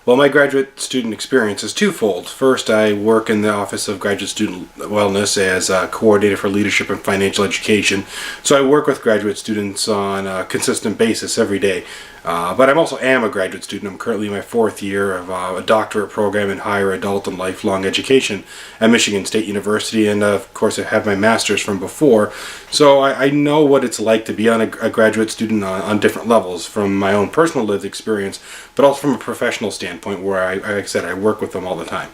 Well, my graduate student experience is twofold. First, I work in the Office of Graduate Student Wellness as a coordinator for leadership and financial education. So I work with graduate students on a consistent basis every day. But I also am a graduate student. I'm currently in my fourth year of a doctorate program in higher adult and lifelong education at Michigan State University, and of course I have my master's from before. So I know what it's like to be a graduate student on different levels, from my own personal lived experience, but also from a professional standpoint where, like I said, I work with them all the time.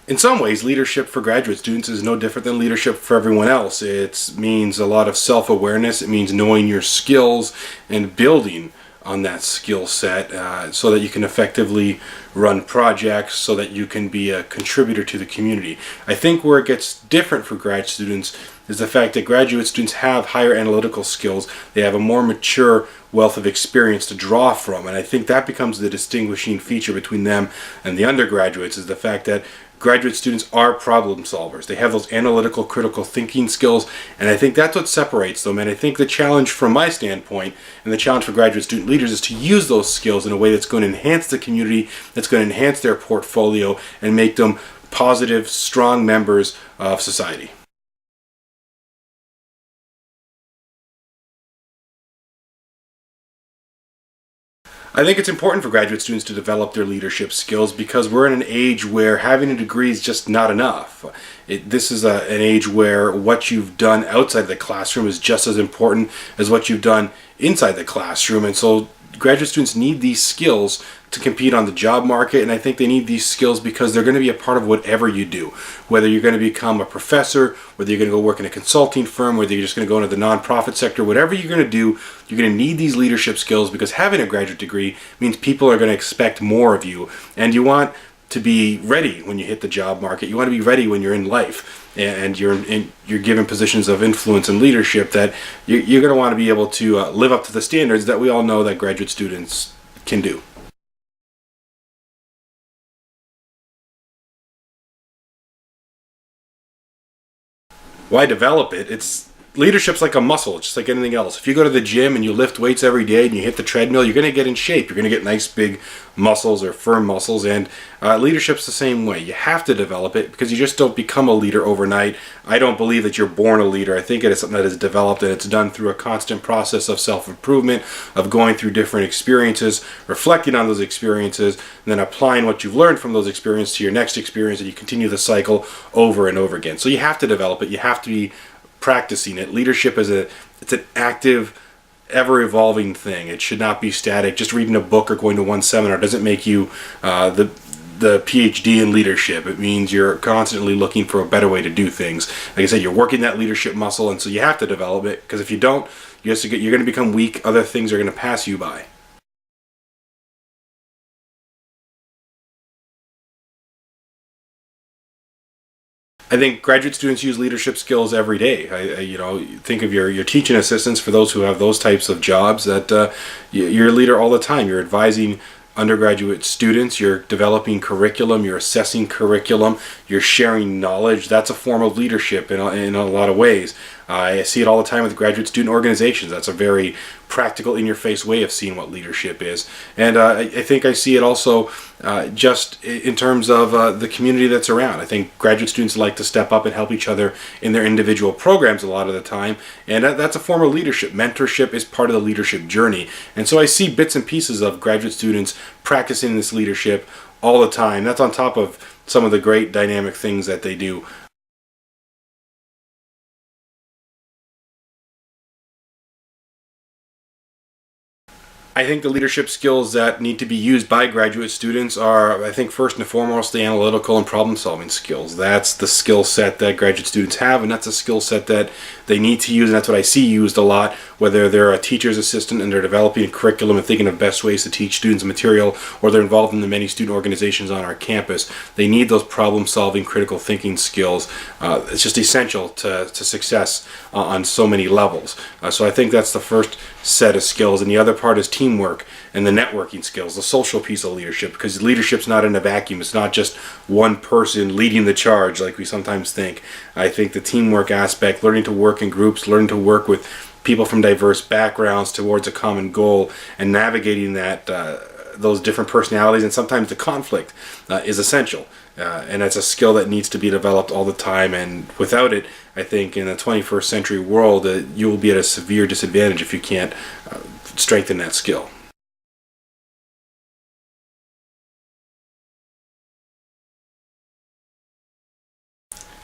In some ways, leadership for graduate students is no different than leadership for everyone else. It means a lot of self-awareness. It means knowing your skills and building on that skill set so that you can effectively run projects, so that you can be a contributor to the community. I think where it gets different for grad students is the fact that graduate students have higher analytical skills. They have a more mature wealth of experience to draw from, and I think that becomes the distinguishing feature between them and the undergraduates, is the fact that graduate students are problem solvers. They have those analytical, critical thinking skills, and I think that's what separates them. And I think the challenge from my standpoint, and the challenge for graduate student leaders, is to use those skills in a way that's going to enhance the community, that's going to enhance their portfolio, and make them positive, strong members of society. I think it's important for graduate students to develop their leadership skills because we're in an age where having a degree is just not enough. This is an age where what you've done outside the classroom is just as important as what you've done inside the classroom, and so graduate students need these skills to compete on the job market, and I think they need these skills because they're going to be a part of whatever you do. Whether you're going to become a professor, whether you're going to go work in a consulting firm, whether you're just going to go into the nonprofit sector, whatever you're going to do, you're going to need these leadership skills, because having a graduate degree means people are going to expect more of you, and you want to be ready when you hit the job market. You want to be ready when you're in life and you're given positions of influence and leadership, that you're going to want to be able to live up to the standards that we all know that graduate students can do. Why develop it? Leadership's like a muscle. It's just like anything else. If you go to the gym and you lift weights every day and you hit the treadmill, you're going to get in shape. You're going to get nice big muscles or firm muscles, and leadership's the same way. You have to develop it because you just don't become a leader overnight. I don't believe that you're born a leader. I think it is something that is developed, and it's done through a constant process of self-improvement, of going through different experiences, reflecting on those experiences, and then applying what you've learned from those experiences to your next experience, and you continue the cycle over and over again. So you have to develop it. You have to be practicing it. Leadership is it's an active, ever-evolving thing. It should not be static. Just reading a book or going to one seminar doesn't make you the PhD in leadership. It means you're constantly looking for a better way to do things. Like I said, you're working that leadership muscle, and so you have to develop it, because if you don't, you're going to become weak. Other things are going to pass you by. I think graduate students use leadership skills every day. Think of your teaching assistants, for those who have those types of jobs, that you're a leader all the time. You're advising undergraduate students, you're developing curriculum, you're assessing curriculum, you're sharing knowledge. That's a form of leadership in a lot of ways. I see it all the time with graduate student organizations. That's a very practical, in-your-face way of seeing what leadership is. And I think I see it also just in terms of the community that's around. I think graduate students like to step up and help each other in their individual programs a lot of the time, and that's a form of leadership. Mentorship is part of the leadership journey. And so I see bits and pieces of graduate students practicing this leadership all the time. That's on top of some of the great dynamic things that they do. I think the leadership skills that need to be used by graduate students are, I think, first and foremost, the analytical and problem-solving skills. That's the skill set that graduate students have, and that's a skill set that they need to use, and that's what I see used a lot, whether they're a teacher's assistant and they're developing a curriculum and thinking of best ways to teach students material, or they're involved in the many student organizations on our campus. They need those problem-solving, critical thinking skills. It's just essential to success on so many levels. So I think that's the first set of skills, and the other part is team teamwork and the networking skills, the social piece of leadership, because leadership's not in a vacuum. It's not just one person leading the charge like we sometimes think. I think the teamwork aspect, learning to work in groups, learning to work with people from diverse backgrounds towards a common goal, and navigating that those different personalities and sometimes the conflict is essential. And it's a skill that needs to be developed all the time. And without it, I think in the 21st century world, you will be at a severe disadvantage if you can't strengthen that skill.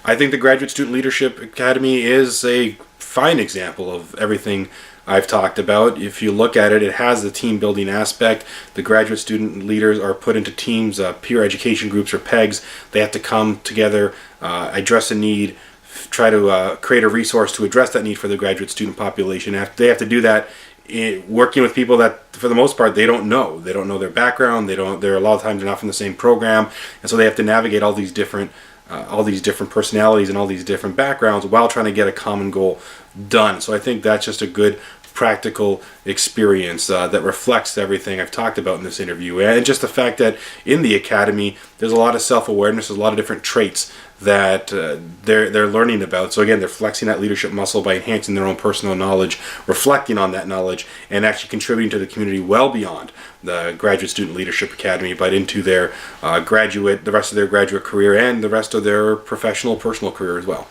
I think the Graduate Student Leadership Academy is a fine example of everything I've talked about. If you look at it, it has the team building aspect. The graduate student leaders are put into teams, peer education groups or PEGs. They have to come together, address a need, try to create a resource to address that need for the graduate student population. They have to do that working with people that, for the most part, they don't know. They don't know their background. They're a lot of times they're not from the same program, and so they have to navigate all these different personalities and all these different backgrounds while trying to get a common goal done. So I think that's just a good practical experience that reflects everything I've talked about in this interview, and just the fact that in the academy there's a lot of self-awareness, there's a lot of different traits that they're learning about. So again, they're flexing that leadership muscle by enhancing their own personal knowledge, reflecting on that knowledge, and actually contributing to the community well beyond the Graduate Student Leadership Academy, but into their the rest of their graduate career and the rest of their professional, personal career as well.